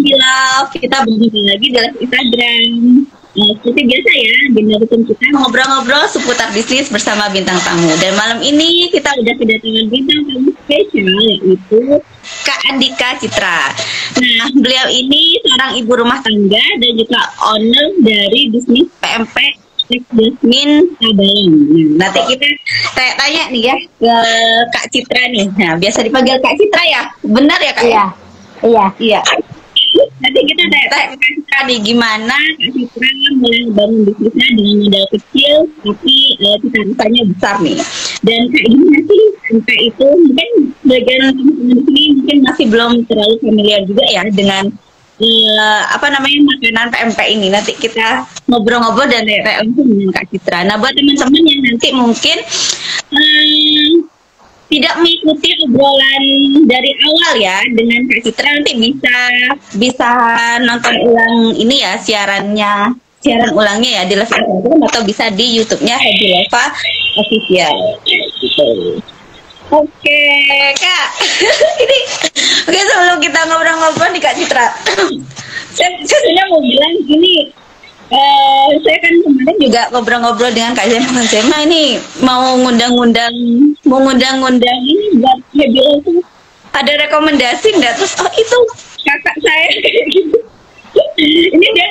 di Love. Kita berjumpa lagi di Live Instagram. Seperti biasa ya, agenda rutin kita ngobrol-ngobrol seputar bisnis bersama bintang tamu. Dan malam ini kita udah kedatangan bintang tamu spesial, yaitu Kak Andika Citra. Nah, beliau ini seorang ibu rumah tangga dan juga owner dari bisnis PMP Jasmine Tabalong. Nah, nanti kita tanya nih ya ke Kak Citra nih. Nah, biasa dipanggil Kak Citra ya? Benar ya Kak? Iya, iya. Nanti kita tanya ke Kak Citra nih, gimana Kak Citra mulai bangun bisnisnya dengan modal kecil tapi cita-citanya besar nih. Dan kayak gimana sih sampai itu, mungkin bagian teman-teman di sini mungkin masih belum terlalu familiar juga ya dengan makanan PMP ini. Nanti kita ngobrol-ngobrol dan tanya langsung dengan Kak Citra. Nah, buat teman-teman yang nanti mungkin tidak mengikuti obrolan dari awal ya dengan Kak Citra, nanti bisa nonton ulang ini ya, siaran ulangnya ya di Live Instagram atau bisa di YouTube-nya Happy Leva Official gitu. Oke Kak, oke, sebelum kita ngobrol-ngobrol nih Kak Citra, saya sebenarnya mau bilang gini, saya kan kemarin juga ngobrol-ngobrol dengan Kak Zema ini mau ngundang-ngundang ini buat Happy Leva, ada rekomendasi nggak? Terus itu kakak saya ini dia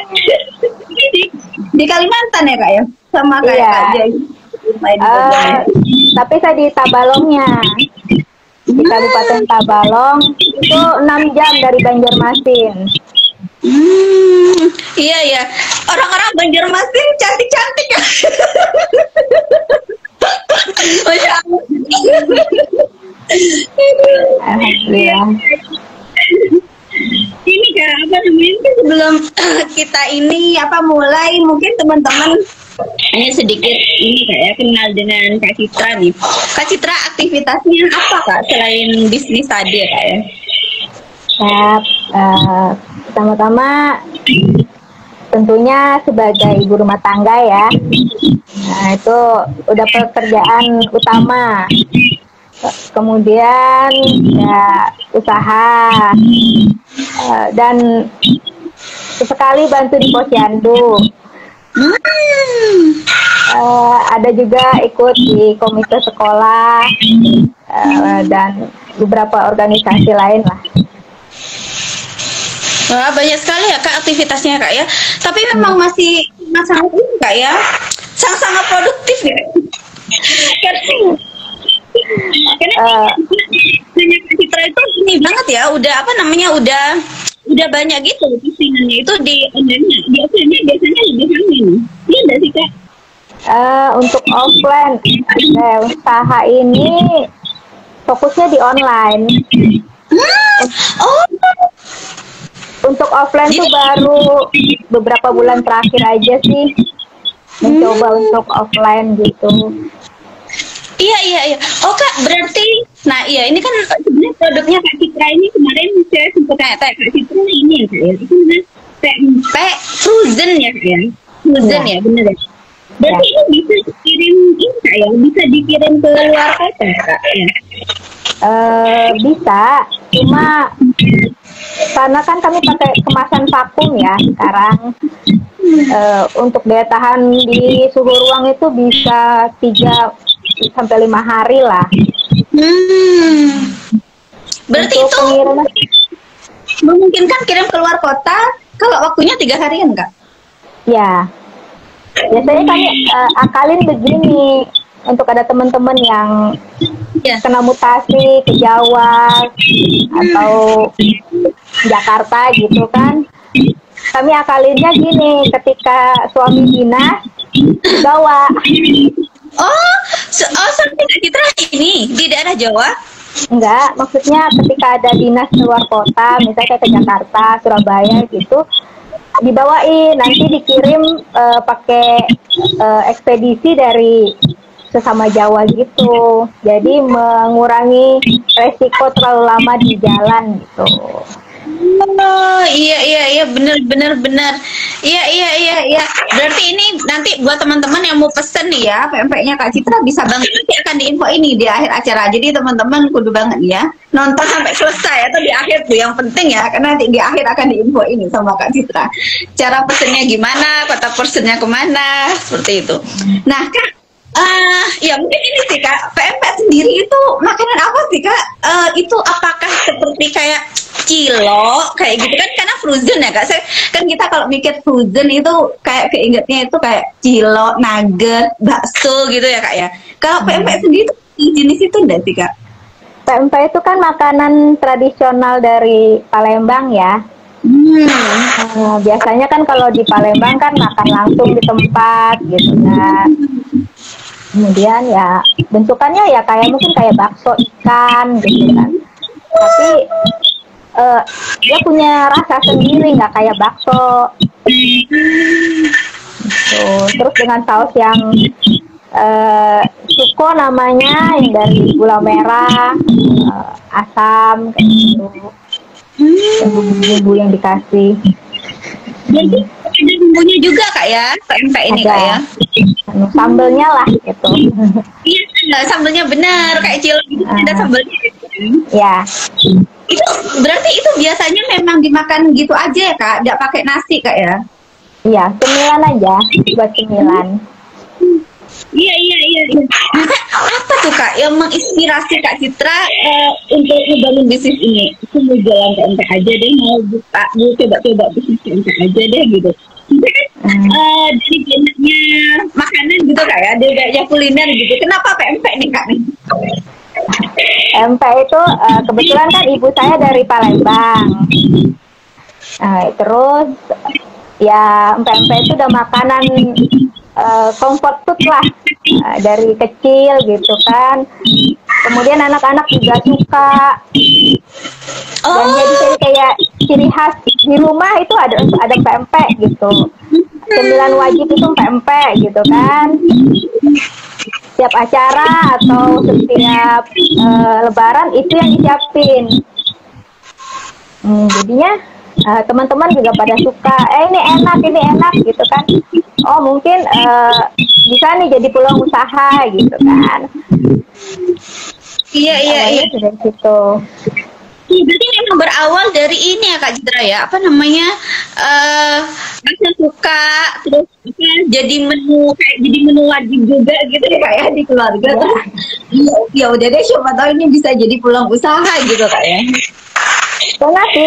di Kalimantan ya Kak ya, sama kayak Kak Jai. Tapi saya di Tabalongnya, di Kabupaten Tabalong, itu 6 jam dari Banjarmasin. Iya ya, orang-orang Banjarmasin cantik-cantik ya. Masya Allah. Alhamdulillah. Ini Kak, sebelum kita ini mulai, mungkin teman-teman hanya sedikit ini kayak kenal dengan Kak Citra nih. Kak Citra aktivitasnya apa Kak selain bisnis tadi ya Kak ya? Pertama-tama tentunya sebagai ibu rumah tangga ya. Nah, itu udah pekerjaan utama. Kemudian ya usaha, dan sesekali bantu di posyandu. Ada juga ikut di komite sekolah dan beberapa organisasi lain lah. Wah, banyak sekali ya Kak aktivitasnya Kak ya. Tapi memang masih sangat ini Kak ya, sangat produktif ya. Karena Kak Citra itu ini banget ya, udah banyak gitu postingannya itu di online-nya. Biasanya lebih ramai nih. Iya enggak sih Kak? Untuk offline, usaha ini fokusnya di online. Untuk offline tuh baru beberapa bulan terakhir aja sih mencoba untuk offline gitu. Iya. Oh Kak, berarti, nah iya ini kan sebenarnya produknya Kak Citra ini kemarin saya sempat tanya Kak Citra ini ya Kak ya, itu PMP frozen ya Kak ya, frozen ya bener ya. Berarti ini bisa dikirim ini Kak ya, bisa dikirim ke luar kota Kak ya? Bisa, cuma karena kan kami pakai kemasan vakum ya sekarang. Untuk daya tahan di suhu ruang itu bisa 3-5 hari lah. Berarti untuk itu pengiriman memungkinkan kirim keluar kota kalau waktunya 3 harian Kak? Ya, biasanya kami akalin begini, untuk ada teman-teman yang kena mutasi ke Jawa atau Jakarta gitu kan, kami akalinnya gini, ketika suami dinas dibawa. Sampai Kak Citra ini di daerah Jawa? Enggak, maksudnya ketika ada dinas keluar kota, misalnya kayak ke Jakarta, Surabaya gitu, dibawain, nanti dikirim pakai ekspedisi dari sesama Jawa gitu. Jadi mengurangi resiko terlalu lama di jalan gitu. iya bener. Iya. Berarti ini nanti buat teman-teman yang mau pesen nih ya, pempeknya Kak Citra bisa banget nanti akan diinfo ini di akhir acara. Jadi teman-teman kudu banget ya nonton sampai selesai atau di akhir tuh yang penting ya, karena nanti di akhir akan diinfo ini sama Kak Citra. Cara pesennya gimana, kota persennya kemana, seperti itu. Nah Kak, ya mungkin ini sih Kak, pempek sendiri itu makanan apa sih Kak? Itu apakah seperti kayak cilok kayak gitu kan, karena frozen ya Kak. Kan kita kalau mikir frozen itu kayak keingetnya itu kayak cilok, nugget, bakso gitu ya Kak ya. Kalau pempek sendiri itu jenis itu enggak sih Kak? Pempek itu kan makanan tradisional dari Palembang ya. Biasanya kan kalau di Palembang kan makan langsung di tempat gitu kan. Kemudian ya bentukannya ya kayak mungkin kayak bakso ikan gitu kan. Tapi dia punya rasa sendiri, nggak kayak bakso. Gitu. Terus dengan saus yang suko namanya, yang dari gula merah, asam kayak gitu. Bumbu yang dikasih. Jadi ada bumbunya juga Kak ya, pempek ini Kak ya. Sambelnya lah gitu. Iya, sambelnya benar kayak cilok gitu, ada sambelnya. Ya. Itu berarti itu biasanya memang dimakan gitu aja ya Kak, nggak pakai nasi Kak ya? Iya, cemilan aja, buat cemilan. Iya. Apa tuh Kak yang menginspirasi Kak Citra untuk membangun bisnis ini? Aku mau jalan ke MT aja deh, mau coba-coba bisnis ke MT aja deh gitu. Dari banyaknya makanan gitu Kak ya, dari banyaknya kuliner gitu. Kenapa pempek nih Kak nih? Pempek itu kebetulan kan ibu saya dari Palembang. Terus ya pempek itu udah makanan comfort food lah dari kecil gitu kan. Kemudian anak-anak juga suka. Dan jadi kayak ciri khas di rumah itu ada pempek gitu. Cemilan wajib itu pempek gitu kan. Setiap acara atau setiap lebaran itu yang disiapin. Jadinya teman-teman juga pada suka, ini enak gitu kan. Oh mungkin bisa nih jadi peluang usaha gitu kan. Iya. Dari situ. Jadi memang berawal dari ini ya Kak Citra ya, apa namanya, rasa suka, terus jadi menu wajib juga gitu ya Kak ya di keluarga. Ya udah deh, siapa tahu ini bisa jadi peluang usaha gitu Kak ya. Pernah sih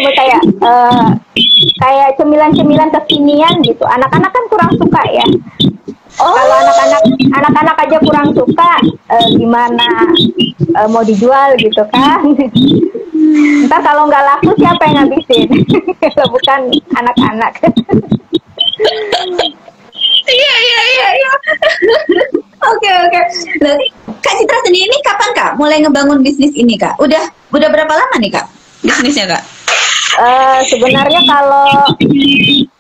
kayak cemilan-cemilan kekinian gitu. Anak-anak kan kurang suka ya. Kalau anak-anak aja kurang suka, gimana mau dijual gitu kan? Ntar kalau nggak laku siapa yang ngabisin? Kalau bukan anak-anak. Iya. Oke. Berarti Kak Citra sendiri ini kapan Kak mulai ngebangun bisnis ini Kak? Udah berapa lama nih Kak bisnisnya Kak? Sebenarnya kalau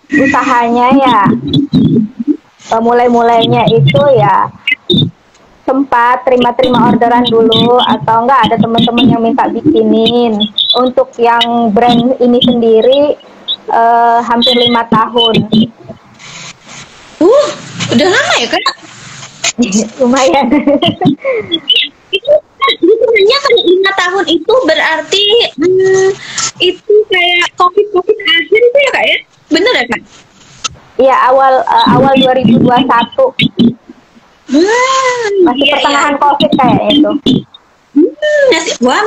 usahanya ya mulainya itu ya sempat terima orderan dulu, atau enggak ada teman-teman yang minta bikinin. Untuk yang brand ini sendiri hampir 5 tahun. Udah lama ya Kak? Lumayan. Itu sebenarnya kalau 5 tahun itu berarti itu kayak COVID akhir itu ya Kak ya? Bener ya Kak? Iya, awal 2021. Masih pertengahan COVID kayaknya itu. Wah,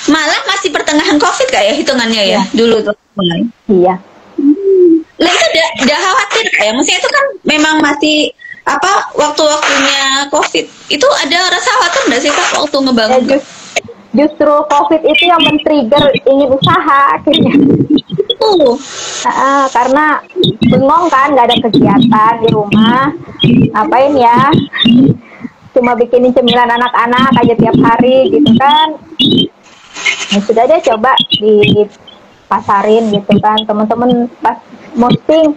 malah masih pertengahan COVID Kak ya hitungannya ya, dulu tuh mulai. Iya. Lah itu udah khawatir Kak ya? Maksudnya itu kan memang masih waktu-waktunya COVID. Itu ada rasa khawatir nggak sih Kak waktu ngebangun? Justru COVID itu yang men-trigger ingin usaha akhirnya. Karena bengong kan, nggak ada kegiatan di rumah, ngapain ya? Cuma bikinin cemilan anak-anak aja tiap hari gitu kan. Ya sudah deh, coba dipasarin gitu kan. Teman-teman pas posting,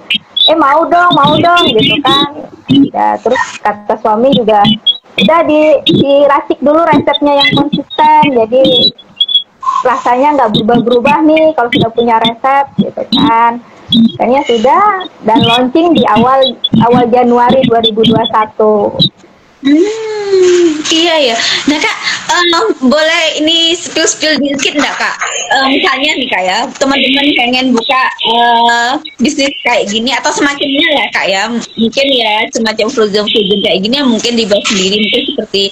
mau dong gitu kan. Ya, terus kata suami juga, udah diracik dulu resepnya yang konsisten. Jadi rasanya nggak berubah-berubah nih kalau sudah punya resep gitu kan. Kayaknya sudah, dan launching di awal Januari 2021. Iya ya. Nah Kak, boleh ini spill dikit nggak Kak? Misalnya nih Kak ya, teman-teman pengen buka bisnis kayak gini atau semacamnya lah Kak ya, mungkin ya semacam frozen kayak gini yang mungkin dibuat sendiri, mungkin seperti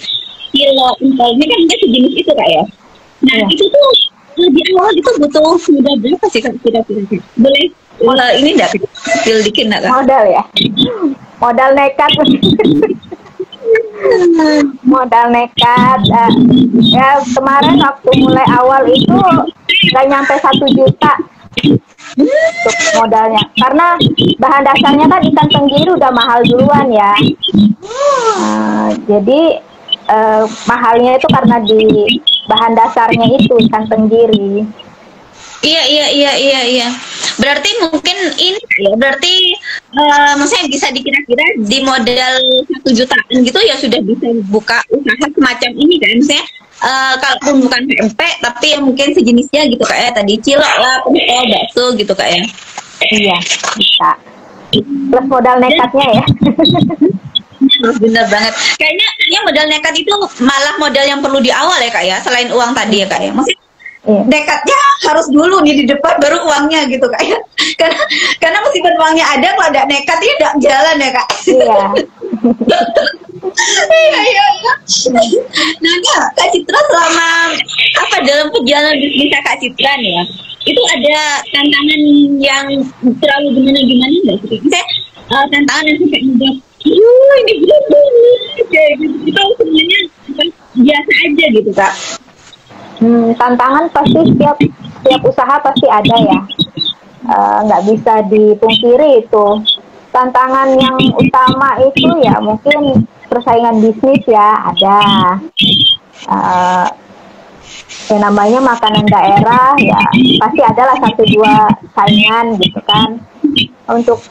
kilo, ini kan mungkin sejenis itu Kak ya. Nah itu tuh di awal itu butuh modal berapa sih Kak kira-kira? Boleh ini enggak spill dikit enggak Kak? Modal ya? Modal nekat. Modal nekat. Ya kemarin waktu mulai awal itu nggak nyampe 1 juta untuk modalnya, karena bahan dasarnya kan ikan tenggiri udah mahal duluan ya. Jadi mahalnya itu karena di bahan dasarnya itu ikan tenggiri. Iya. Berarti mungkin ini ya, berarti maksudnya bisa dikira-kira di modal 1 jutaan gitu ya sudah bisa buka usaha semacam ini kan, maksudnya kalaupun bukan PMP tapi yang mungkin sejenisnya gitu kayak tadi cilok lah, pentol, bakso gitu kayak. Iya, bisa. Plus modal nekatnya ya. Bener banget. Kayaknya modal nekat itu malah modal yang perlu di awal ya Kak ya, selain uang tadi ya Kak ya. Maksudnya nekatnya harus dulu nih di depan baru uangnya gitu Kak ya. Karena meskipun uangnya ada, kalau ada nekat ya tidak jalan ya Kak. Iya. Iya. Nah Kak Citra, selama dalam perjalanan bisnis Kak Citra nih ya, itu ada tantangan yang terlalu gimana nggak sih? Misalnya tantangan yang sampai membuat ini berat banget kayak gitu. Kita sebenarnya biasa aja gitu Kak. Tantangan pasti setiap usaha pasti ada ya, nggak bisa dipungkiri itu. Tantangan yang utama itu ya mungkin persaingan bisnis ya ada. Yang namanya makanan daerah ya pasti adalah 1-2 saingan gitu kan. Untuk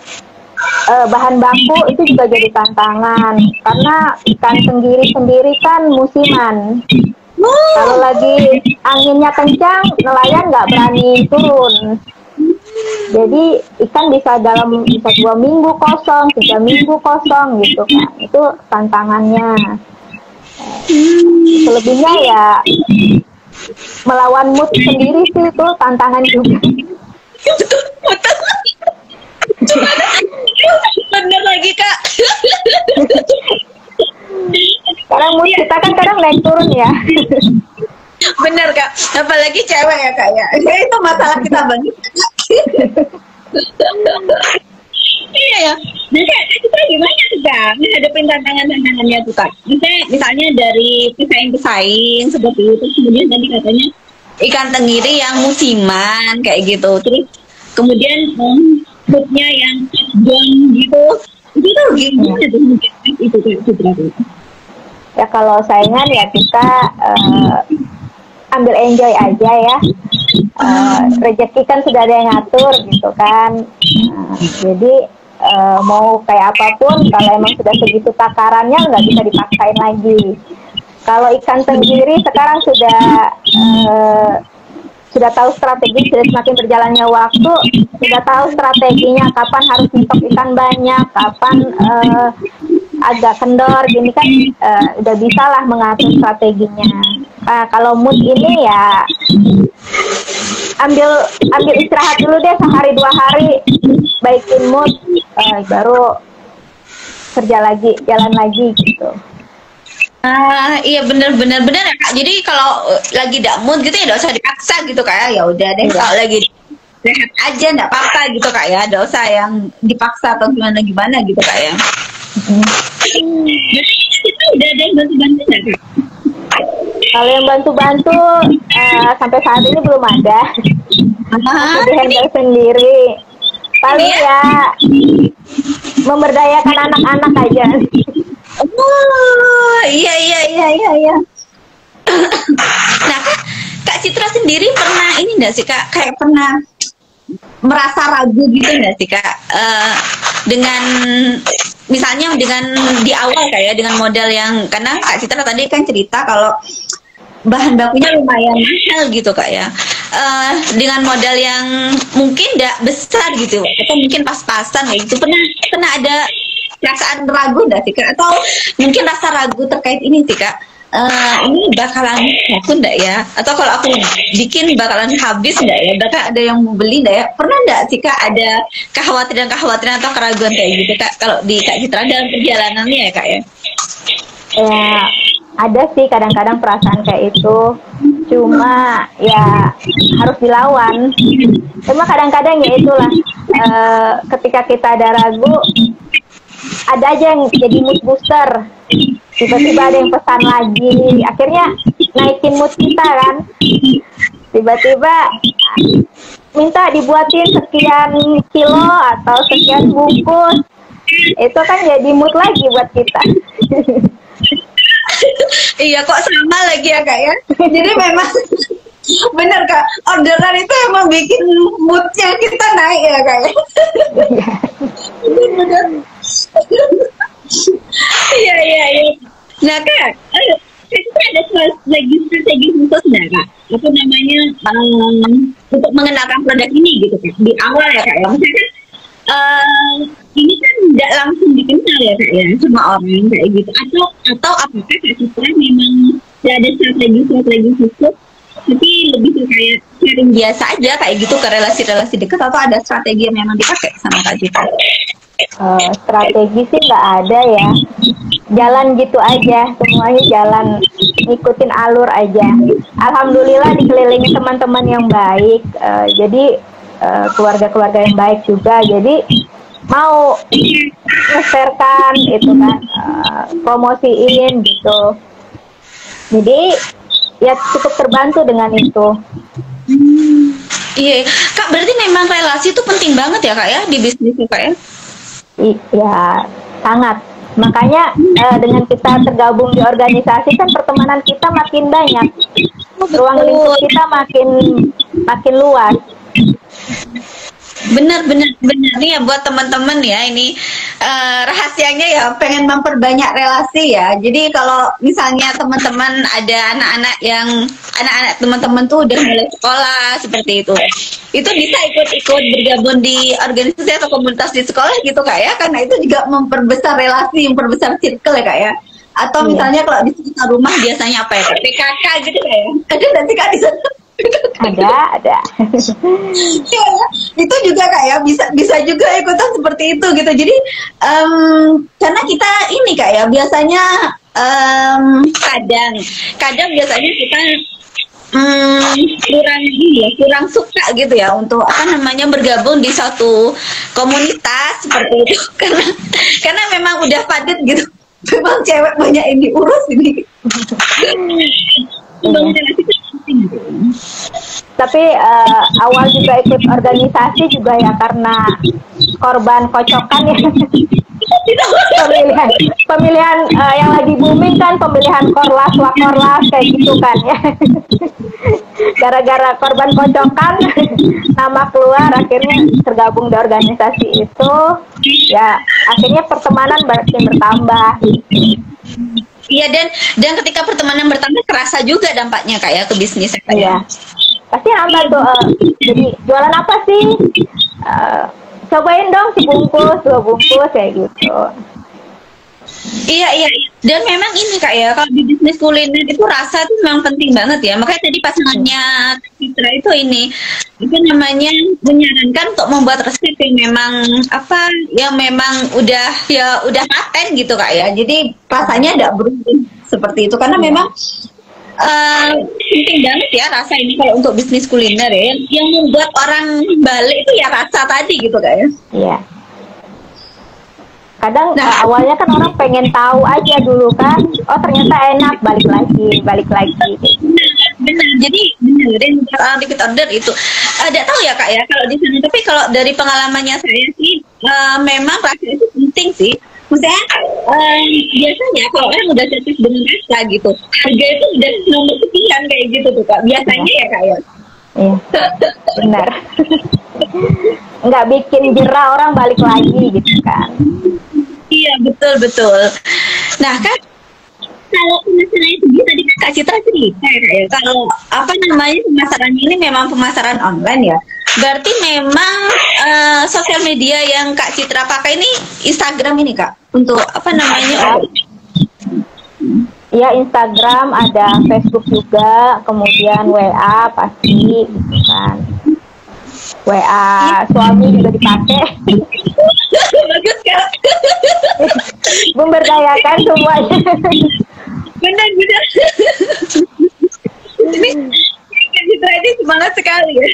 bahan baku itu juga jadi tantangan karena ikan tenggiri sendiri kan musiman. Kalau lagi anginnya kencang, nelayan nggak berani turun. Jadi ikan bisa 2 minggu kosong, 3 minggu kosong gitu kan. Itu tantangannya. Selebihnya ya melawan mood sendiri sih, itu tantangan juga. Bener lagi Kak. Sekarang mood kita kan kadang naik turun ya. Bener Kak, apalagi cewek ya Kak ya. Itu masalah kita banget. Iya ya. Nah Kak Citra gimana tuh Kak menghadapin tantangannya tuh Kak? Misalnya dari pesaing seperti itu, kemudian tadi katanya ikan tenggiri yang musiman kayak gitu, terus kemudian foodnya yang don gitu, itu tuh gimana tuh itu Kak Citra tuh? Ya kalau saingan ya kita ambil enjoy aja ya. Rezeki kan sudah ada yang ngatur gitu kan. Jadi mau kayak apapun, kalau emang sudah segitu takarannya nggak bisa dipaksain lagi. Kalau ikan tenggiri sekarang sudah tahu strategi, sudah semakin berjalannya waktu, sudah tahu strateginya kapan harus stok ikan banyak, kapan agak kendor gini kan, udah bisa lah mengatur strateginya. Kalau mood ini ya ambil istirahat dulu deh, sehari 2 hari baikin mood, baru kerja lagi, jalan lagi gitu. Iya bener ya Kak. Jadi kalau lagi tidak mood gitu ya nggak usah dipaksa gitu Kak ya. Udah deh kalau lagi sehat aja nggak apa-apa gitu Kak ya. Nggak usah yang dipaksa atau gimana gitu Kak ya. Itu udah ada yang bantu-bantu nggak Kak? Kalau yang bantu-bantu sampai saat ini belum ada. Jadi handle sendiri. Paling ya memberdayakan anak-anak aja. Oh iya. Nah Kak Citra sendiri pernah ini nggak sih Kak, kayak pernah merasa ragu gitu nggak sih Kak, dengan misalnya dengan di awal kayak dengan modal yang, karena Kak Citra tadi kan cerita kalau bahan bakunya lumayan mahal gitu Kak ya. Dengan modal yang mungkin tidak besar gitu, atau mungkin pas-pasan kayak gitu. Pernah ada perasaan ragu nggak sih Kak? Atau mungkin rasa ragu terkait ini sih Kak? Ini bakalan laku enggak ya? Atau kalau aku bikin bakalan habis enggak ya? Bakal ada yang mau beli enggak ya? Pernah enggak sih Kak ada kekhawatiran atau keraguan kayak gitu Kak? Kalau di Kak Citra dalam perjalanannya ya Kak ya? Ya, ada sih kadang-kadang perasaan kayak itu. Cuma ya harus dilawan. Cuma kadang-kadang ya itulah, ketika kita ada ragu, ada aja yang jadi mood booster. Tiba-tiba ada yang pesan lagi, akhirnya naikin mood kita kan. Tiba-tiba minta dibuatin sekian kilo atau sekian bungkus, itu kan jadi mood lagi buat kita. Iya, kok sama lagi ya Kak ya. Jadi memang bener Kak, orderan itu emang bikin moodnya kita naik ya Kak ya. Bener. Iya. Nah Kak, kita ada strategi khusus nggak Kak? Apa namanya, untuk mengenalkan produk ini gitu Kak? Di awal ya Kak ya. Misalkan ini kan tidak langsung dikenal ya Kak ya sama orang kayak gitu. Atau apakah Kak Citra memang tidak ada strategi khusus, tapi lebih ke kayak sharing biasa aja kayak gitu ke relasi-relasi dekat, atau ada strategi yang memang dipakai sama Kak Citra? Strategi sih nggak ada ya, jalan gitu aja, semuanya jalan, ngikutin alur aja. Alhamdulillah dikelilingi teman-teman yang baik, jadi keluarga-keluarga yang baik juga, jadi mau nge-sharekan itu kan, promosiin gitu, jadi ya cukup terbantu dengan itu. Iya Kak, berarti memang relasi itu penting banget ya Kak ya di bisnis ya Kak ya? Iya, sangat. Makanya dengan kita tergabung di organisasi kan pertemanan kita makin banyak, ruang lingkup kita makin luas. Bener nih ya buat teman-teman ya, ini rahasianya ya pengen memperbanyak relasi ya. Jadi kalau misalnya teman-teman ada anak-anak teman-teman tuh udah mulai sekolah seperti itu bisa ikut bergabung di organisasi atau komunitas di sekolah gitu Kak ya, karena itu juga memperbesar relasi, memperbesar circle ya Kak ya. Atau misalnya kalau di sekitar rumah biasanya apa ya, PKK gitu Kak ya, ada nanti Kak di sana. Ada. Ya, itu juga Kak ya, bisa juga ikutan seperti itu gitu. Jadi karena kita ini Kak ya, biasanya kadang biasanya kita kurang suka gitu ya untuk bergabung di suatu komunitas seperti itu, karena memang udah padat gitu, memang cewek banyak yang diurus ini. Tapi awal juga ikut organisasi juga ya karena korban kocokan ya. pemilihan yang lagi booming kan, pemilihan korlas kayak gitu kan ya. Gara-gara korban kocokan nama keluar, akhirnya tergabung di organisasi itu, ya akhirnya pertemanan makin bertambah. Iya, dan ketika pertemanan bertambah kerasa juga dampaknya Kak ya ke bisnis. Iya, pasti nambah tuh. Jadi jualan apa sih? Cobain dong sebungkus, 2 bungkus kayak gitu. Iya. Dan memang ini Kak ya, kalau di bisnis kuliner itu rasa itu memang penting banget ya. Makanya tadi pasangannya Citra itu menyarankan untuk membuat resep yang memang udah paten gitu Kak ya. Jadi rasanya tidak berubah seperti itu, karena memang penting banget ya rasa ini kalau untuk bisnis kuliner ya. Yang membuat orang balik itu ya rasa tadi gitu Kak ya. Iya. Kadang awalnya kan orang pengen tahu aja dulu kan, oh ternyata enak, balik lagi. Benar. Jadi benerin repeat order itu. Tidak tahu ya Kak ya kalau di sana, tapi kalau dari pengalamannya saya sih memang rasa itu penting sih. Maksudnya biasanya kalau orang udah cocok dengan rasa gitu, harga itu udah nomor sekian kayak gitu tuh Kak. Biasanya ya Kak ya. Iya, benar. Nggak bikin jerah orang balik lagi gitu kan. Iya, betul. Nah kan kalau pemasaran itu tadi Kak Citra cerita ya, Kak, ya. Kalau apa namanya pemasarannya ini memang pemasaran online ya. Berarti memang sosial media yang Kak Citra pakai ini Instagram ini Kak untuk apa namanya? Ya, Instagram, ada Facebook juga, kemudian WA pasti gitu kan. WA suami juga dipakai. Bagus Kak. Memberdayakan semuanya. Benar. Ini Kak Citra ini semangat sekali ya.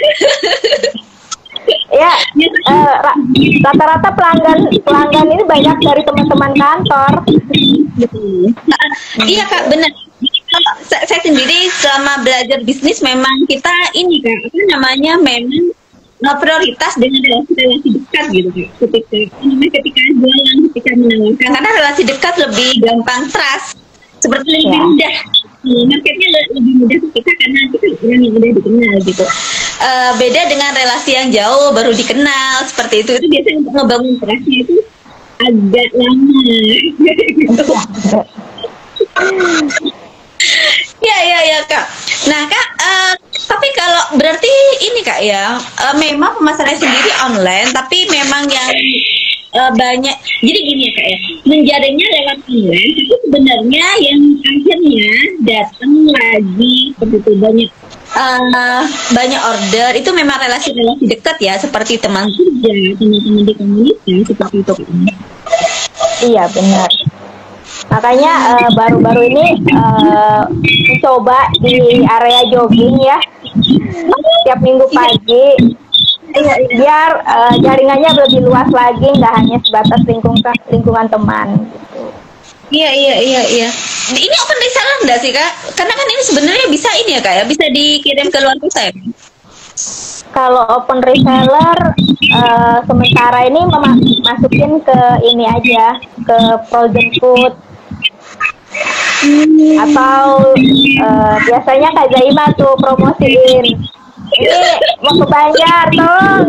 Ya, rata-rata pelanggan ini banyak dari teman-teman kantor. Iya Kak, benar. Kalau saya sendiri selama belajar bisnis memang kita ini Kak, apa namanya memang prioritas dengan relasi dekat gitu Kak. Ketika jualan, ketika menawarkan, karena relasi dekat lebih gampang trust, seperti lebih mudah. Marketnya lebih mudah ke kita karena kita orang yang udah dikenal gitu. Beda dengan relasi yang jauh baru dikenal seperti itu biasanya untuk ngebangun trustnya itu agak lama gitu. Ya Kak. Nah Kak, tapi kalau berarti ini Kak ya, memang pemasarannya sendiri online, tapi memang yang banyak. Jadi gini ya Kak ya, menjaringnya lewat online, tapi sebenarnya yang akhirnya datang lagi seperti itu banyak order itu memang relasi-relasi dekat ya, seperti teman kerja, teman-teman di komunitas seperti itu. Iya benar. Makanya baru-baru ini mencoba di area jogging ya, tiap minggu pagi, biar jaringannya lebih luas lagi, nggak hanya sebatas lingkungan teman. Iya. Ini open reseller enggak sih Kak? Karena kan ini sebenarnya bisa ini ya Kak ya, bisa dikirim ke luar kota ya? Kalau open reseller sementara ini masukin ke ini aja, ke frozen food. Atau biasanya Kak Zaima tuh promosiin, ini mau ke Banjar tolong.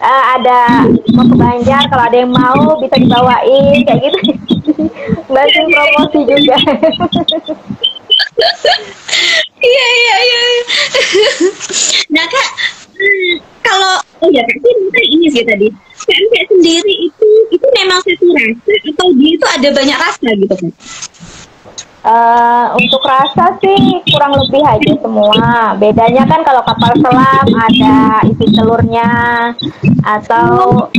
Ada mau ke Banjar, kalau ada yang mau bisa dibawain kayak gitu. Bantu promosi juga. Iya. Nah Kak, kalau Kak ini sih tadi Kak sendiri itu memang satu rasa atau dia itu ada banyak rasa gitu kan? Untuk rasa sih kurang lebih aja semua. Bedanya kan kalau kapal selam ada isi telurnya, atau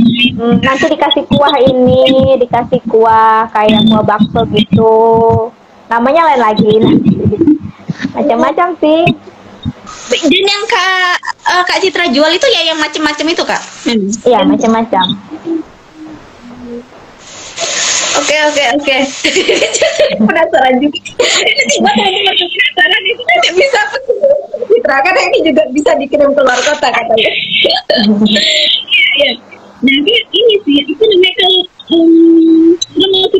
nanti dikasih kuah ini, dikasih kuah kayak kuah bakso gitu. Namanya lain lagi. Macam-macam sih. Dan yang Kak Citra jual itu ya yang macam-macam itu Kak? Iya, macam-macam. Oke. Penasaran juga. Tiba teman-teman penasaran itu nanti bisa Citra, karena ini juga bisa dikirim ke luar kota katanya. Iya. Nah ini sih, itu namanya kalau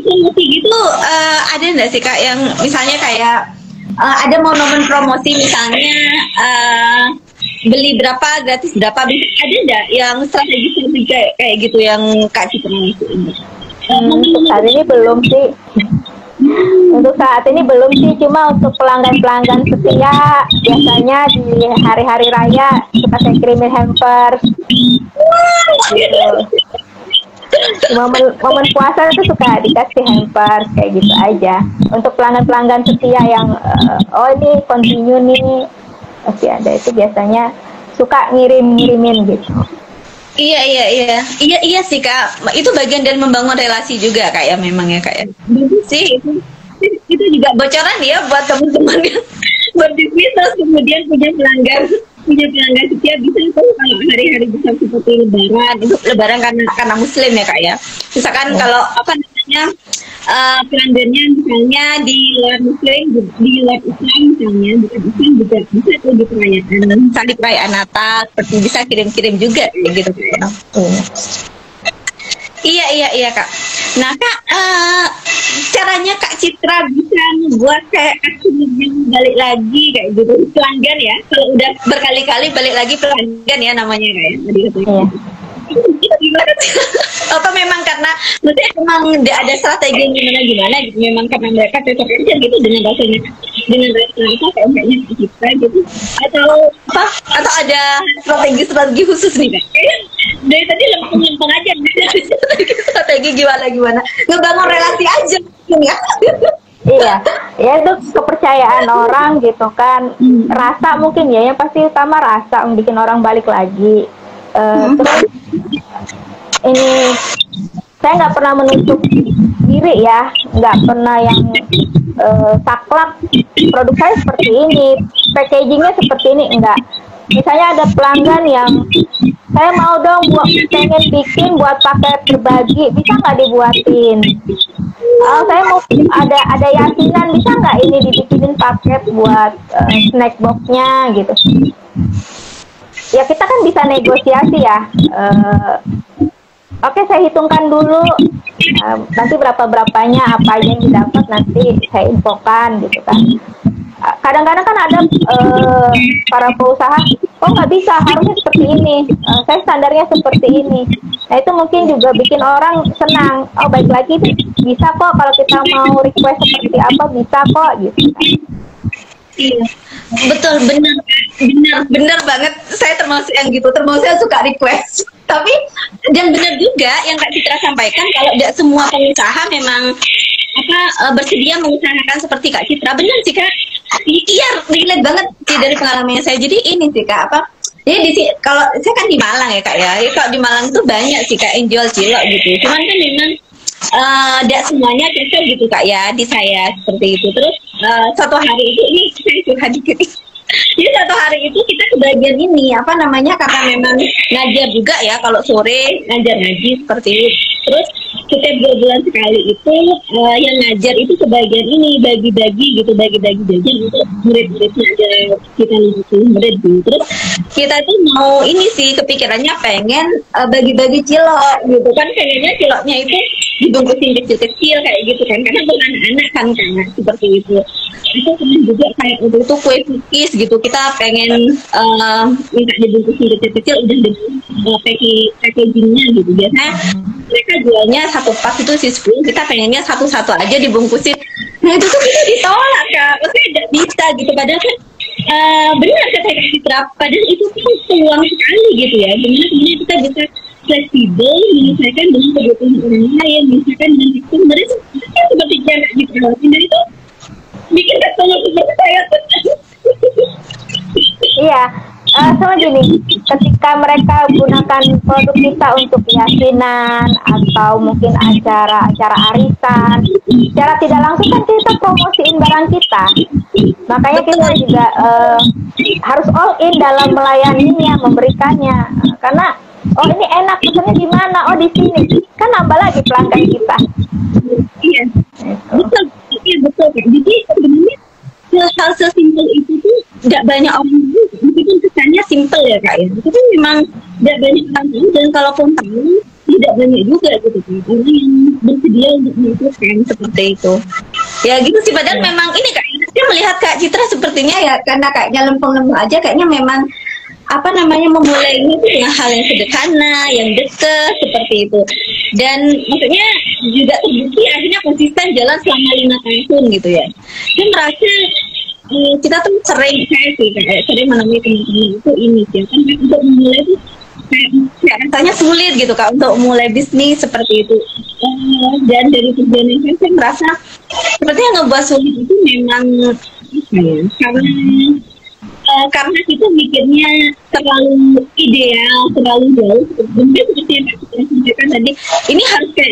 promosi gitu ada nggak sih Kak yang misalnya kayak ada momen promosi misalnya beli berapa gratis berapa, ada nggak yang strategi kayak gitu yang Kak Citra ini? Untuk saat ini belum sih. Untuk saat ini belum sih, cuma untuk pelanggan-pelanggan setia biasanya di hari-hari raya suka saya kirimin hampers. Gitu. Momen puasa itu suka dikasih hampers kayak gitu aja. Untuk pelanggan-pelanggan setia yang ini continue nih pasti ada, itu biasanya suka ngirim-ngirimin gitu. Iya sih Kak, itu bagian dari membangun relasi juga Kak ya, memang ya Kak ya. Sih itu juga bocoran ya buat teman-teman yang berbisnis terus kemudian punya pelanggan setia, bisa itu kalau hari-hari besar seperti lebaran, itu lebaran karena muslim ya Kak ya. Misalkan kalau apa namanya pelanggannya misalnya di luar muslim, di luar Islam misalnya, bukan Islam juga bisa tuh di perayaan Natal, seperti bisa kirim-kirim juga gitu ya. Iya Kak. Nah Kak, caranya Kak Citra bisa membuat kayak akhirnya balik lagi kayak gitu pelanggan ya, kalau udah berkali-kali balik lagi pelanggan ya namanya kayak tadi katanya. Itu gimana sih? Atau memang karena maksudnya memang tidak ada strategi gimana gitu, memang karena mereka cocok aja gitu dengan rasanya, dengan rasanya apa kayaknya kita gitu, atau apa, atau ada strategi khusus nih Kak? Kayaknya dari tadi lempeng-lempeng aja strategi gimana ngebangun relasi aja ya. Iya, ya itu kepercayaan orang gitu kan, rasa mungkin ya, yang pasti utama rasa yang bikin orang balik lagi. Terus ini saya nggak pernah menutup diri ya, nggak pernah yang saklek produk saya seperti ini, packagingnya seperti ini, enggak. Misalnya ada pelanggan yang saya mau dong pengen bikin buat pakai berbagi, bisa nggak dibuatin? Saya mau ada yasinan, bisa nggak ini dibikinin paket buat snack boxnya gitu? Ya kita kan bisa negosiasi ya. Oke, saya hitungkan dulu. Nanti berapanya apa aja yang didapat nanti saya infokan gitu kan. Kadang-kadang kan ada para pengusaha, oh nggak bisa, harusnya seperti ini, saya standarnya seperti ini. Nah itu mungkin juga bikin orang senang, oh baik lagi bisa kok, kalau kita mau request seperti apa bisa kok gitu. Iya, betul, benar banget. Saya termasuk yang gitu, termasuk yang suka request. Tapi dan benar juga yang Kak Citra sampaikan, kalau tidak semua pengusaha memang bersedia mengusahakan seperti Kak Citra. Benar sih Kak. Iya, relate banget sih dari pengalamannya saya. Jadi ini sih Kak, jadi kalau saya kan di Malang ya Kak ya. Kalau di Malang tuh banyak sih Kak yang jual cilok gitu. Cuman kan memang tidak semuanya cocok gitu Kak ya di saya seperti itu. Terus suatu hari itu ini saya curhat dikit. Jadi satu hari itu kita kebagian ini karena memang ngajar juga ya, kalau sore ngajar ngaji seperti itu. Terus setiap 2 bulan sekali itu yang ngajar itu kebagian ini bagi-bagi jajan untuk murid-muridnya, ada kita 50 murid gitu. Terus kita itu mau ini sih kepikirannya pengen bagi-bagi cilok gitu kan, pengennya ciloknya itu dibungkusin kecil-kecil kayak gitu kan, karena bukan anak-anak kan seperti itu. Itu juga kayak untuk itu kue cookies gitu, kita pengen minta dibungkusin kecil-kecil udah dengan packagingnya gitu. Biasanya mereka jualnya satu pas itu sih 10, kita pengennya satu-satu aja dibungkusin. Nah itu tuh kita ditolak Kak, maksudnya tidak bisa gitu. Padahal kan benar kata Kak Citra, padahal itu kan peluang sekali gitu ya. Gimana kita bisa fleksibel menyesuaikan dengan kebutuhan orang lain, menyesuaikan dengan itu. Mereka seperti yang Kak Citra lakuin, dan itu bikin customer seperti saya. Iya, sama gini, ketika mereka gunakan produk kita untuk yasinan atau mungkin acara arisan, secara tidak langsung kan kita promosiin barang kita. Makanya kita juga harus all in dalam melayaninya, memberikannya. Karena oh ini enak, pesannya di mana? Oh di sini. Kan nambah lagi pelanggan kita. Iya, betul. Iya betul Kak. Jadi sebenarnya hal sesimpel itu tuh tidak banyak orang tahu, meskipun kesannya simpel ya Kak ya. Itu kan memang tidak banyak orang tahu, dan kalaupun tahu tidak banyak juga gitu kan orang yang bersedia untuk melakukan seperti itu. Ya gitu sih, padahal memang ini Kak, saya melihat Kak Citra sepertinya ya karena kayaknya lempeng-lempeng aja, kayaknya memang memulai ini dengan hal yang sederhana, yang dekat seperti itu. Dan maksudnya juga terbukti akhirnya konsisten jalan selama 5 tahun gitu ya. Saya merasa kita tuh sering menemui teman-teman itu ini ya kan, untuk memulai itu kayak rasanya sulit gitu Kak untuk mulai bisnis seperti itu. Dan dari perjalanan saya merasa sepertinya ngebuat sulit itu memang karena kita mikirnya terlalu ideal, terlalu jauh. Mungkin seperti yang saya sampaikan tadi, ini harus kayak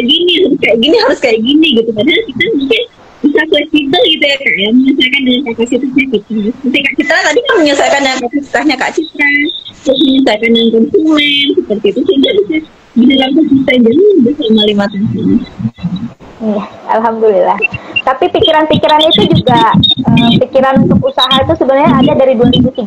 gini gitu. Padahal kita mungkin bisa fleksibel gitu ya Kak ya, menyesuaikan dengan kapasitasnya kita. Seperti Kak Citra tadi kan menyesuaikan dengan kapasitasnya Kak Citra, terus menyesuaikan dengan konsumen seperti itu, sehingga bisa dalam konsisten jalan selama 5 tahun. Iya, alhamdulillah. Tapi pikiran-pikiran itu juga pikiran untuk usaha itu sebenarnya ada dari 2013.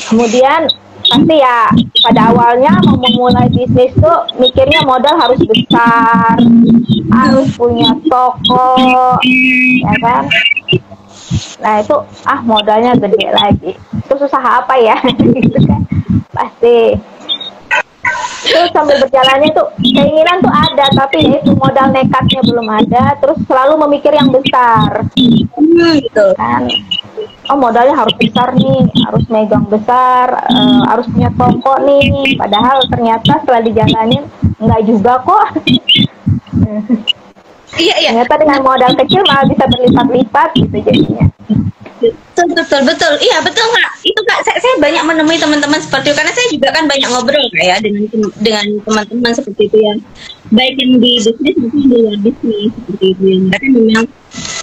Kemudian pasti ya pada awalnya mau memulai bisnis tuh mikirnya modal harus besar, harus punya toko, ya kan? Nah itu modalnya gede lagi. Terus usaha apa ya? Gitu kan? Pasti. Terus sambil berjalannya tuh keinginan tuh ada, tapi ya itu modal nekatnya belum ada. Terus selalu memikir yang besar, gitu. kan? Oh modalnya harus besar nih, harus megang besar, harus punya toko nih. Padahal ternyata setelah dijalanin enggak juga kok. Iya, iya. Ternyata dengan modal kecil malah bisa berlipat-lipat gitu jadinya. Betul. Iya betul Kak. Itu Kak, saya banyak menemui teman-teman seperti itu karena saya juga kan banyak ngobrol Kak ya dengan teman-teman seperti itu yang baik yang di bisnis maupun di luar bisnis seperti itu yang mereka memang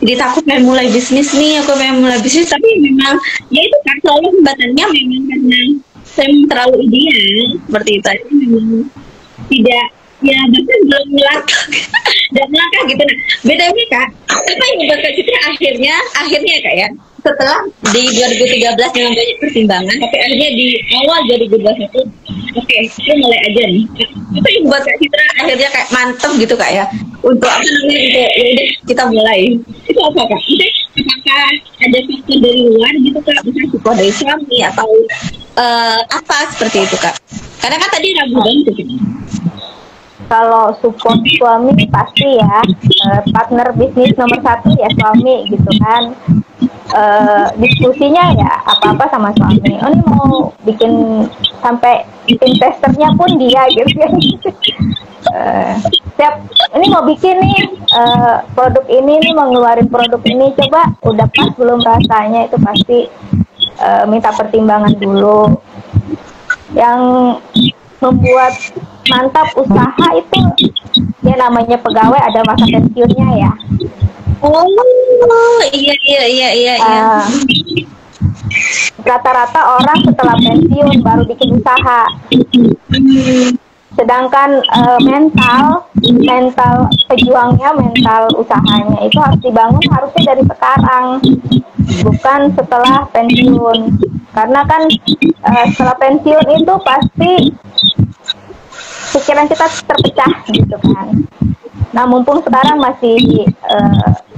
jadi takut pengen mulai bisnis nih, aku pengen mulai bisnis tapi memang ya itu kan selalu hambatannya memang karena saya terlalu ideal seperti itu. Jadi memang tidak ya bahkan belum melangkah dan melangkah gitu. Nah bedanya Kak, apa yang membuat Kak Citra akhirnya Kak ya setelah di 2013 dengan banyak pertimbangan tapi akhirnya di awal 2021 oke, kita mulai aja nih. Apa yang membuat Kak Citra akhirnya kayak mantep gitu Kak ya untuk apa namanya untuk ya udah kita mulai itu apa Kak? Apakah ada faktor dari luar gitu Kak, misalnya support dari suami atau apa seperti itu Kak? Karena kan tadi ragu banget gitu. Kalau support suami pasti ya, partner bisnis nomor 1 ya suami gitu kan. Diskusinya ya apa-apa sama suami. Oh ini mau bikin sampai bikin testernya pun dia gitu kan. Siap, ini mau bikin nih produk ini nih, mau ngeluarin produk ini, coba udah pas belum rasanya, itu pasti minta pertimbangan dulu. Yang membuat mantap usaha itu ya namanya pegawai ada masa pensiunnya ya. Oh iya. Rata-rata orang setelah pensiun baru bikin usaha. Sedangkan mental pejuangnya, mental usahanya itu harus dibangun harusnya dari sekarang, bukan setelah pensiun. Karena kan setelah pensiun itu pasti pikiran kita terpecah gitu kan. Nah mumpung sekarang masih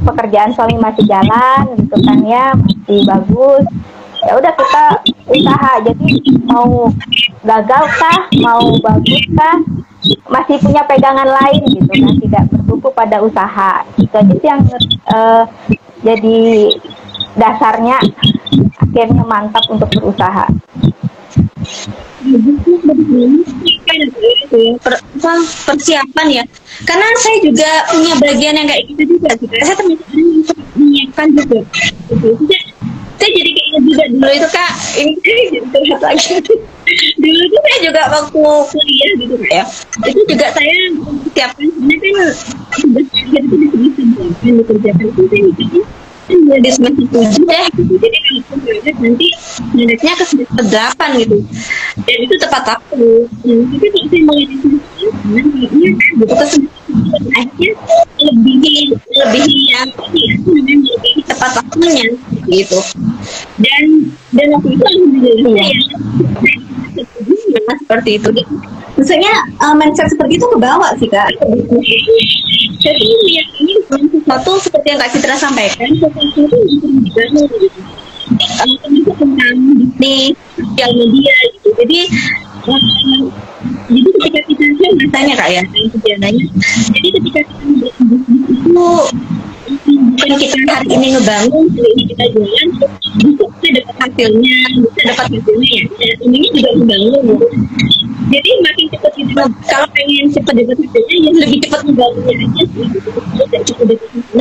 pekerjaan suami masih jalan gitu kan ya, masih bagus, ya udah kita usaha. Jadi mau gagal kah, mau bagus kah, masih punya pegangan lain gitu kan, tidak bertumpu pada usaha. Itu aja sih yang jadi dasarnya akhirnya mantap untuk berusaha. Persiapan ya, karena saya juga punya bagian yang kayak gitu juga. Saya teman-teman menyiapkan juga. Saya jadi kayak juga dulu itu Kak, ini jadi curhat lagi. Dulu itu saya juga waktu kuliah gitu Kak ya, itu juga saya siapkan sebenarnya kan tugas akhir itu dikerjakan itu saya mikirnya di semester 7 deh, jadi kalau project nanti projectnya ke semester 8 gitu, dan itu tepat waktu. Tapi kalau saya mulai di semester 9 kayaknya gitu ke semester akhirnya lebih yang ini ya, lebih tepat waktunya gitu. Dan waktu itu alhamdulillah ya seperti itu. Maksudnya mindset seperti itu kebawa sih Kak. Jadi meyakini sesuatu seperti yang Kak Citra sampaikan, sesuatu itu dibangun gitu. Itu tentang bisnis, sosial media gitu. Jadi ketika kita rasanya Kak ya, sebenarnya. Jadi ketika kita berbisnis itu bukan kita hari ini ngebangun, hari ini kita jualan, bisa dapat hasilnya ya. Ini juga ngebangun. Jadi makin cepat kita kalau pengen cepat dapat hasilnya ya lebih cepat ngebangunnya aja sih.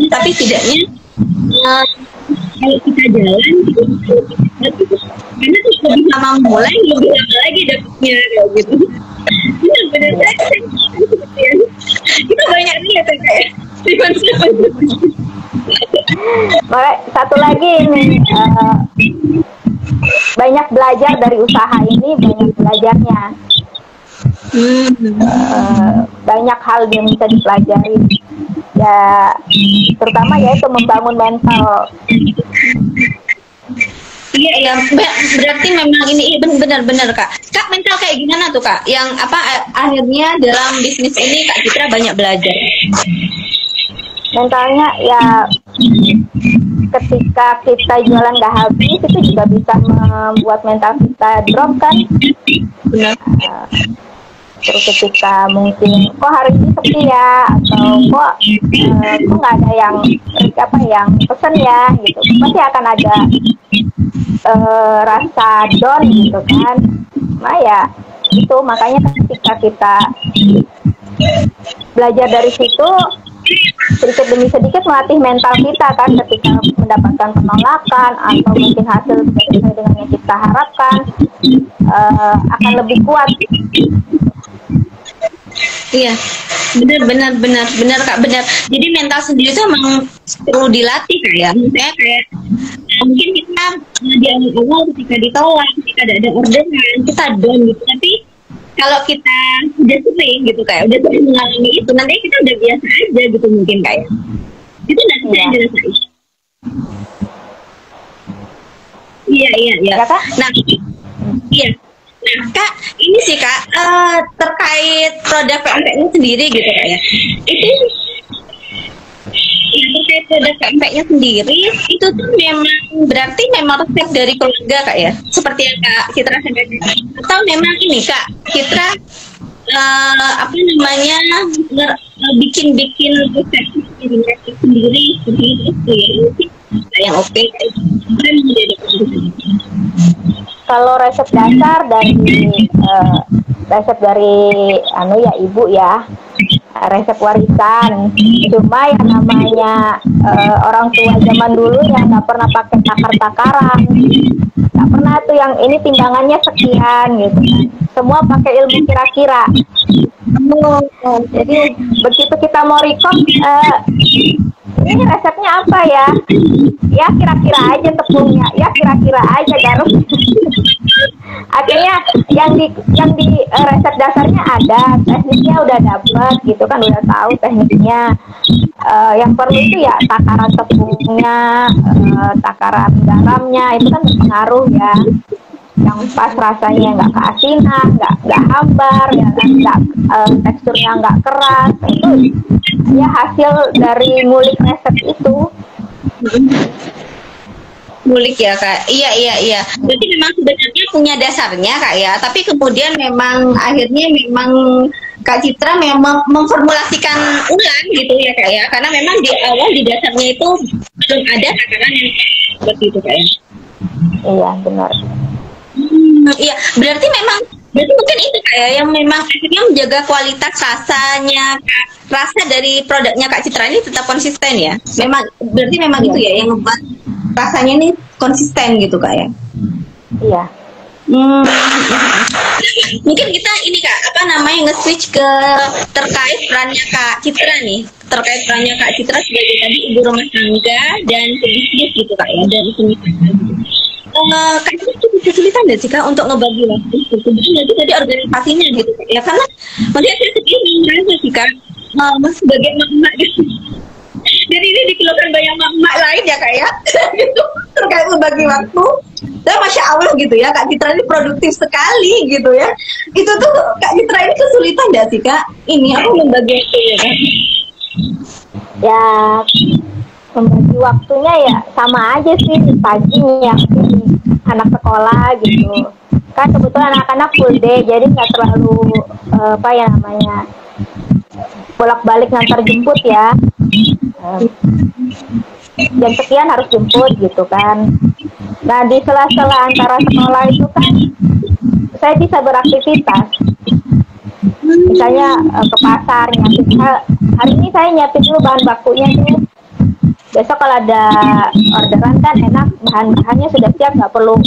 Tapi setidaknya kalau kita jalan gitu, karena tuh lebih lama mulai, lebih lama lagi dapatnya gitu. Benar-benar saya itu banyak nih ya kayak satu lagi ini banyak belajar dari usaha ini, banyak belajarnya. Banyak hal yang bisa dipelajari ya, terutama yaitu membangun mental. Iya, berarti memang ini benar-benar Kak, mental kayak gimana tuh Kak, yang apa akhirnya dalam bisnis ini Kak Citra banyak belajar? Mentalnya ya ketika kita jualan nggak habis itu juga bisa membuat mental kita drop kan. Benar. Terus ketika mungkin kok hari ini sepi ya, atau kok nggak ada yang pesen ya gitu, pasti akan ada rasa down gitu kan. Nah ya itu makanya ketika kita belajar dari situ, sedikit demi sedikit melatih mental kita kan, ketika mendapatkan penolakan atau mungkin hasil tidak sesuai dengan yang kita harapkan, akan lebih kuat. Iya, benar Kak, benar. Jadi mental sendiri itu emang perlu dilatih ya. Misalnya kayak mungkin kita di awal ketika ditolak, ketika ada orderan, kita down gitu. Tapi kalau kita udah sering gitu kayak udah sering mengalami itu, nanti kita udah biasa aja gitu mungkin kayak. Itu udah bisa dirasain. Iya. Nah, iya. Nah, Kak, ini sih Kak, terkait produk PMP-nya sendiri gitu Kak ya. Itu ya, terkait produk PMP-nya sendiri, itu tuh berarti memang resep dari keluarga Kak ya? Seperti yang Kak Citra sampaikan. Atau memang ini Kak, Citra bikin resep sendiri seperti itu ya? Yang oke, kalau resep dasar dari ibu ya, resep warisan. Cuma yang namanya orang tua zaman dulu yang nggak pernah pakai takar-takaran, nggak pernah tuh yang ini timbangannya sekian gitu kan. Semua pakai ilmu kira-kira. Jadi begitu kita mau record, ini resepnya apa ya? Ya kira-kira aja tepungnya, ya kira-kira aja garam. Akhirnya yang di resep dasarnya ada, tekniknya udah dapet gitu kan, udah tahu tekniknya. Yang perlu itu ya takaran tepungnya, takaran garamnya, itu kan berpengaruh ya. Yang pas rasanya nggak keasinan, nggak hambar, ya kan, teksturnya nggak keras, itu ya hasil dari ngulik resep itu. Ngulik ya Kak, iya. Jadi memang sebenarnya punya dasarnya Kak ya, tapi kemudian memang akhirnya Kak Citra memang memformulasikan ulang gitu ya Kak ya, karena memang di awal di dasarnya itu belum ada takaran yang seperti itu Kak ya. Iya benar. Iya, berarti mungkin itu kayak yang memang akhirnya menjaga kualitas rasa dari produknya Kak Citra ini tetap konsisten ya. Berarti memang itu ya yang membuat rasanya ini konsisten gitu Kak ya. Iya. Mungkin kita ini Kak, nge-switch ke terkait perannya Kak Citra nih, terkait perannya Kak Citra sebagai tadi ibu rumah tangga dan pebisnis gitu Kak ya, dan itu Kak Citra cukup kesulitan nggak sih Kak untuk ngebagi waktu gitu, jadi tadi organisasinya gitu Kak ya, karena maksudnya saya sendiri merasa sih Kak, sebagai emak gitu. Jadi ini dikeluhkan banyak emak lain ya Kak ya, gitu, terkait membagi waktu. Dan Masya Allah gitu ya, Kak Citra ini produktif sekali gitu ya. Itu tuh Kak Citra ini kesulitan nggak sih Kak? Ini aku membagi waktu ya Kak? Ya, membagi waktunya ya sama aja sih, pagi ya anak sekolah gitu. Kan kebetulan anak-anak full day, jadi nggak terlalu bolak-balik ngantar jemput ya. Jam sekian harus jemput gitu kan. Nah di sela-sela antara sekolah itu kan saya bisa beraktivitas, misalnya ke pasar nyiapin. Hari ini saya nyiapin dulu bahan bakunya tuh, besok kalau ada orderan kan enak, bahan-bahannya sudah siap, nggak perlu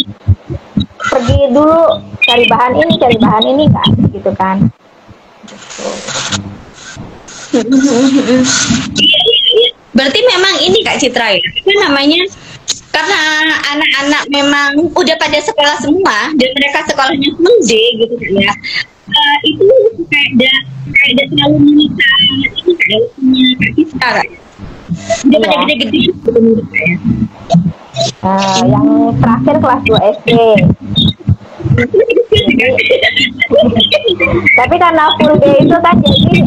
pergi dulu cari bahan ini kan gitu kan. Berarti memang ini Kak Citra ya, karena anak-anak memang udah pada sekolah semua dan mereka sekolahnya full day gitu kan ya, itu kayak terlalu menyita ini kayak punya Kak Citra kan, udah pada gede-gede gitu menurut saya. Yang terakhir kelas 2 SD. Tapi karena full day itu kan jadi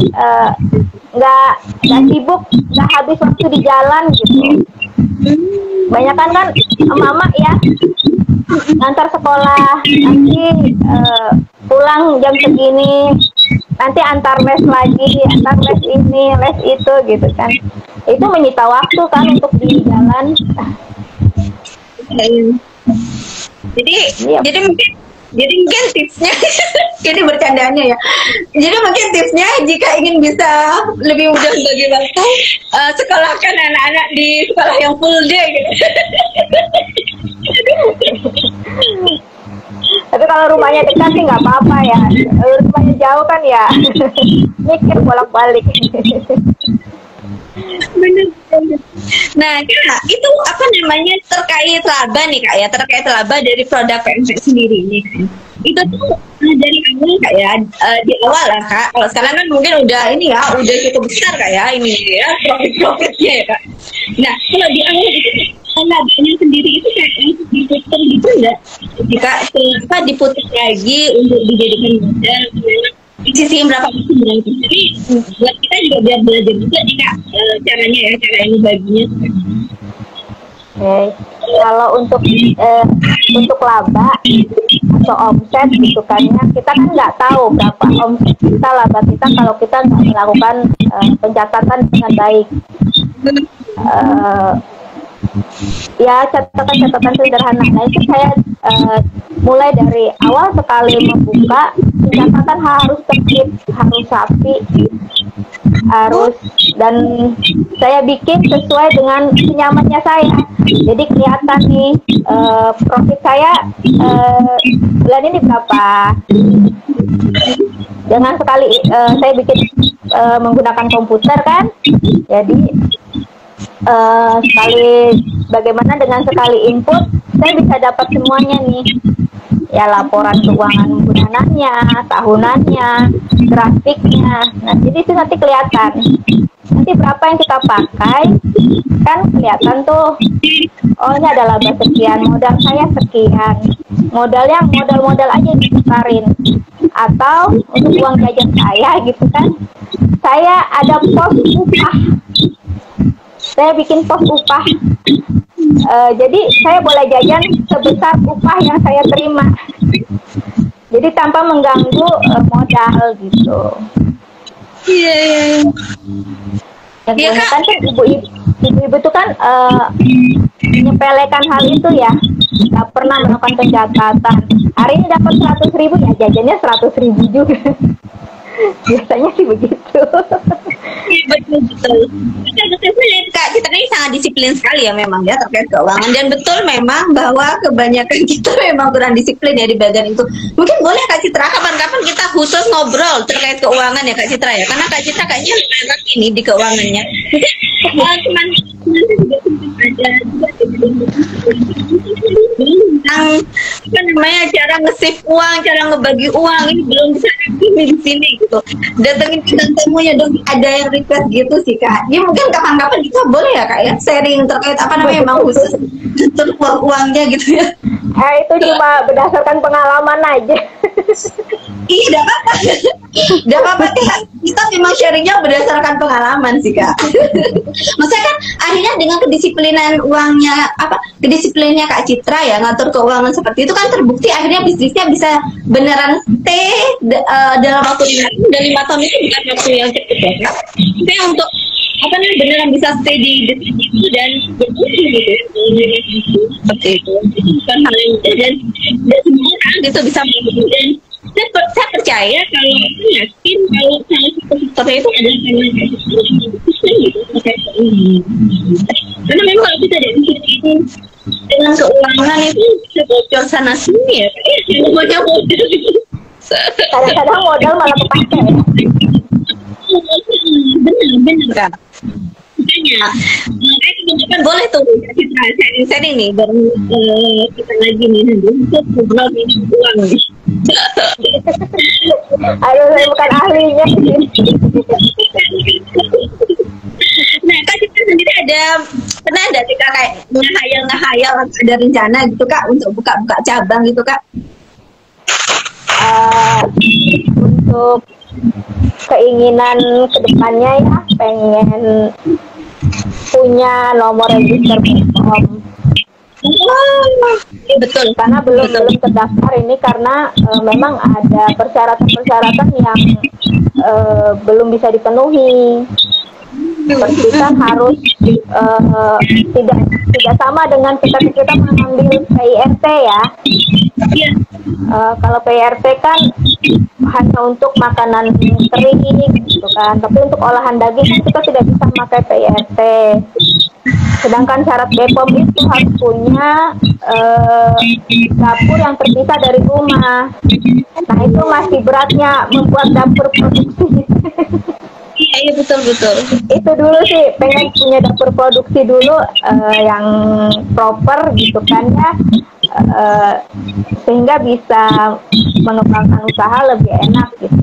nggak sibuk, nggak habis waktu di jalan gitu. Banyakan kan mama ya ngantar sekolah, nanti pulang jam segini, nanti antar les lagi, antar les ini, les itu gitu kan. Itu menyita waktu kan untuk di jalan. Jadi Iya. jadi mungkin tipsnya ini bercandaannya ya. Jadi mungkin tipsnya jika ingin bisa lebih mudah bagi waktu, sekolahkan anak-anak di sekolah yang full day gitu. Tapi kalau rumahnya dekat sih nggak apa-apa ya. Kalau rumahnya jauh kan ya mikir bolak-balik. Bener. Nah, Kak, itu apa namanya terkait laba nih Kak ya, terkait laba dari produk PMC sendiri nih. Itu tuh dari awal Kak ya, di awal lah Kak. Kalau sekarang kan mungkin udah ini ya, udah cukup besar Kak ya, ini ya profit-profitnya ya Kak. Nah, kalau di awal itu labanya sendiri itu kayak diputar gitu enggak? Jika apa diputar lagi untuk dijadikan modal, sisi berapa persen berapa? Tapi buat kita juga biar belajar juga nih Kak, caranya ya, cara ini baginya. Oke. Kalau untuk laba atau omset gitu kan ya, kita kan nggak tahu berapa omset kita, laba kita kalau kita nggak melakukan pencatatan dengan baik. Ya catatan-catatan sederhana. Nah itu saya mulai dari awal sekali membuka pencatatan harus tertib, harus rapi, harus, dan saya bikin sesuai dengan senyamannya saya. Jadi kelihatan nih profit saya bulan ini berapa. Jangan sekali saya bikin menggunakan komputer kan, jadi sekali bagaimana dengan sekali input saya bisa dapat semuanya nih ya, laporan keuangan bulanannya, tahunannya, grafiknya. Nah jadi itu nanti kelihatan nanti berapa yang kita pakai kan kelihatan tuh, oh ini ada laba sekian, modal saya sekian, modalnya modal aja ditukarin, atau untuk uang jajan saya gitu kan, saya ada pos upah. Saya bikin pos upah, jadi saya boleh jajan sebesar upah yang saya terima. Jadi tanpa mengganggu modal gitu. Iya. Yang Iya, Kak. kan ibu-ibu itu kan menyepelekan hal itu ya, nggak pernah melakukan pencatatan. Hari ini dapat 100.000 ya jajannya 100.000 juga. Biasanya sih begitu. Betul. Kak, kita ini sangat disiplin sekali ya memang ya terkait keuangan, dan betul memang bahwa kebanyakan kita memang kurang disiplin ya di bagian itu. Mungkin boleh Kak Citra kapan-kapan kita khusus ngobrol terkait keuangan ya Kak Citra ya, karena Kak Citra kayaknya enak ini di keuangannya. Cuman ada tentang apa namanya cara nge-save uang, cara ngebagi uang, ini belum bisa di sini gitu. Datengin bintang tamunya dong, ada yang request gitu sih Kak. Ya mungkin kapan-kapan kita boleh ya Kak ya sharing terkait apa namanya emang khusus untuk uangnya gitu ya. Itu cuma berdasarkan pengalaman aja. Iya, tidak apa-apa. Tidak apa-apa Kak. Kita memang sharingnya berdasarkan pengalaman sih Kak. Maksudnya kan akhirnya dengan kedisiplinan uangnya, kedisiplinnya Kak Citra ya ngatur keuangan seperti itu kan terbukti akhirnya bisnisnya bisa beneran stay dalam waktu 5 tahun itu bukan waktu yang cepat ya Kak. Tapi untuk beneran bisa stay di bisnis itu dan bertumbuh gitu. Seperti itu. Bukan hal yang mudah, dan semua orang gitu bisa melakukan. Dan saya percaya kalau yakin kalau salah satu faktornya itu adalah karena memang kalau kita dari sini dengan keuangan itu bisa bocor sana sini ya, semuanya modal gitu. Kadang-kadang modal malah kepake ya. Benar kan. Makanya teman-teman boleh tuh kita sharing nih bareng kita lagi nih untuk ngobrol ini uang nih. Aduh, saya bukan ahlinya sih. Nah, Kak Citra sendiri pernah ada sih Kak kayak ngehayal ada rencana gitu Kak untuk buka cabang gitu Kak? Untuk keinginan kedepannya ya pengen punya nomor register BPOM. betul. Karena belum terdaftar ini karena memang ada persyaratan-persyaratan yang belum bisa dipenuhi. Seperti kan harus tidak sama dengan kita mengambil PIRT ya. Kalau PIRT kan hanya untuk makanan kering gitu kan, tapi untuk olahan daging kan kita tidak bisa memakai PIRT. Sedangkan syarat BPOM itu harus punya dapur yang terpisah dari rumah. Nah itu masih beratnya membuat dapur produksi. Iya betul. Itu dulu sih, pengen punya dapur produksi dulu yang proper gitu kan ya, sehingga bisa mengembangkan usaha lebih enak gitu.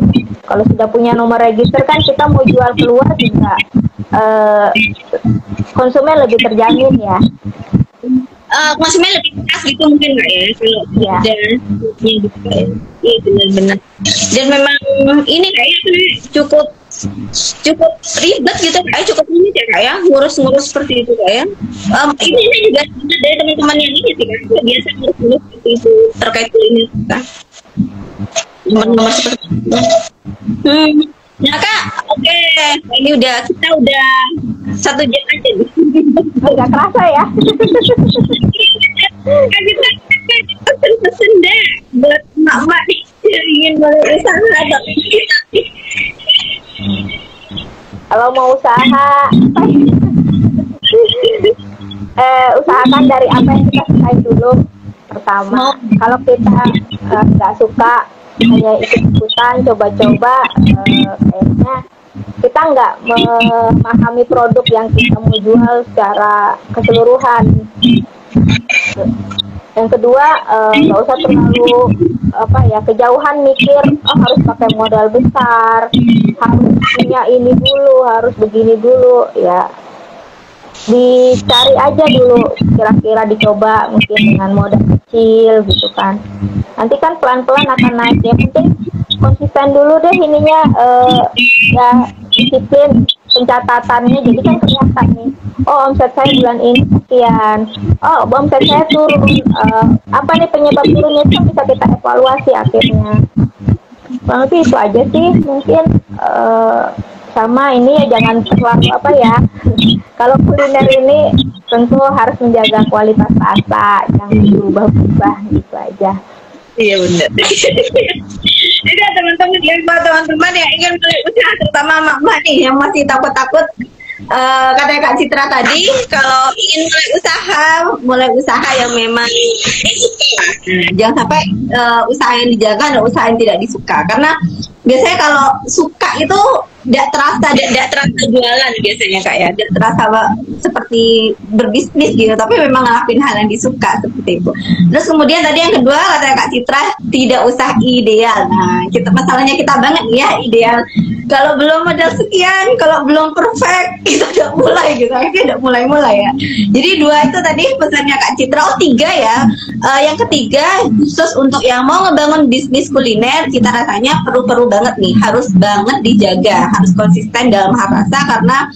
Kalau sudah punya nomor register kan kita mau jual keluar juga konsumen lebih terjamin ya. Konsumen lebih keras gitu mungkin nggak ya kalau udah gitu ya. Iya benar-benar. Dan memang ini kayaknya cukup ribet gitu kayak cukup rumit ya kak ya, ngurus seperti itu kak ya. Ini juga dari teman-teman yang ini sih kak, biasa ngurus seperti itu terkait kuliner kak. Nomor seperti itu. Nah kak, oke. Ini kita udah 1 jam aja nih. Nggak kerasa ya. Kan kita pesen deh buat mak-mak nih yang ingin mulai usaha atau kita. Kalau mau usaha usahakan dari apa yang kita sukai dulu. Pertama, kalau kita nggak suka, hanya ikut-ikutan, coba-coba, kayaknya kita nggak memahami produk yang kita mau jual secara keseluruhan. Yang kedua, nggak usah terlalu kejauhan mikir, harus pakai modal besar, harus punya ini dulu, harus begini dulu, ya dicari aja dulu, kira-kira dicoba mungkin dengan modal kecil gitu kan. Nanti kan pelan-pelan akan naik. Yang penting konsisten dulu deh ininya, ya disiplin pencatatannya, jadi kan kelihatan nih, oh omset saya bulan ini sekian, oh omset saya turun, apa nih penyebab turunnya, itu bisa kita evaluasi akhirnya. Berarti itu aja sih mungkin. Sama ini ya jangan terlalu kalau kuliner ini tentu harus menjaga kualitas rasa, jangan berubah-ubah gitu aja. Iya benar. Jadi teman-teman yang ingin mulai usaha, terutama mak-mak nih yang masih takut-takut, kata Kak Citra tadi, kalau ingin mulai usaha yang memang disuka, jangan sampai usaha yang dijaga dan usaha yang tidak disuka, karena biasanya kalau suka itu tidak terasa jualan biasanya kak ya, tidak terasa seperti berbisnis gitu, tapi memang ngelakuin hal yang disuka seperti itu. Terus kemudian tadi yang kedua kata Kak Citra, tidak usah ideal. Nah masalahnya kita banget ya ideal, kalau belum modal sekian, kalau belum perfect itu udah mulai gitu, akhirnya udah mulai ya. Jadi 2 itu tadi pesannya Kak Citra. 3 ya, yang ketiga khusus untuk yang mau ngebangun bisnis kuliner, kita rasanya perlu banget nih, harus banget dijaga, harus konsisten dalam hal rasa, karena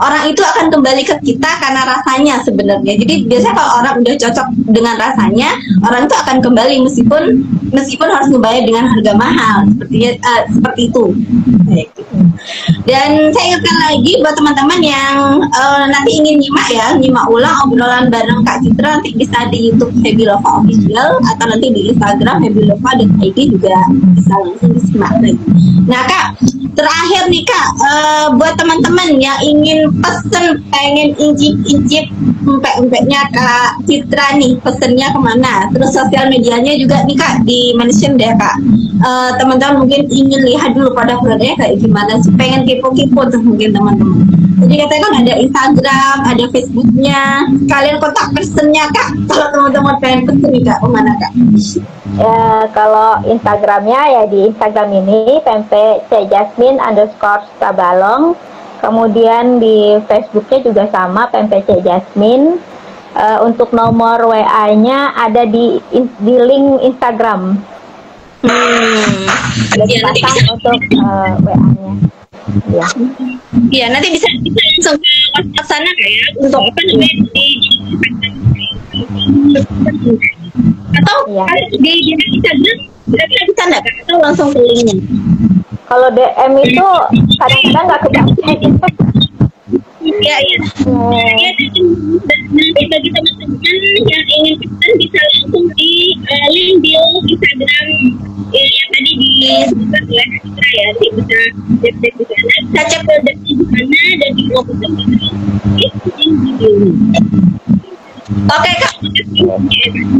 orang itu akan kembali ke kita karena rasanya sebenarnya. Jadi biasanya kalau orang udah cocok dengan rasanya, orang itu akan kembali meskipun harus membayar dengan harga mahal, seperti itu. Dan saya ingatkan lagi buat teman-teman yang nanti ingin nyimak ulang obrolan bareng Kak Citra, nanti bisa di YouTube Happy Lova Official atau nanti di Instagram Happy Lova dan ID juga bisa langsung disimak lagi. Nah Kak, terakhir nih Kak, buat teman-teman yang ingin pesen, pengen incip-incip empek-empeknya Kak Citra nih, pesennya kemana? Terus sosial medianya juga nih Kak, di mention deh Kak. Teman-teman mungkin ingin lihat dulu produk-produknya kayak gimana sih, pengen kepo-kepo tuh mungkin teman-teman. Jadi katanya kan ada Instagram, ada Facebooknya, kalian kontak personnya Kak, kalau teman-teman pengen pesen nih Kak, kemana Kak? Ya, kalau Instagramnya ya di Instagram ini pmpcjasmine_tabalong. Kemudian di Facebooknya juga sama pmpcjasmine. Untuk nomor WA-nya ada di link Instagram. Ada dipasang untuk WA-nya. Ya. Iya, nanti bisa langsung ke WhatsApp sana kayak untuk apa namanya atau Iya. di Instagram kira-kira bisa nggak Kak? Atau langsung ke linknya? Kalau DM itu kadang-kadang nggak kebaca. Iya, iya. Ya, nanti bagi teman-teman yang ingin pesan bisa langsung di link bio Instagram yang tadi disebutkan oleh Kak Citra ya. Nanti bisa cek di sana, bisa cek produknya di sana dan di blog itu bisa di link di bio. Oke Kak, makasih.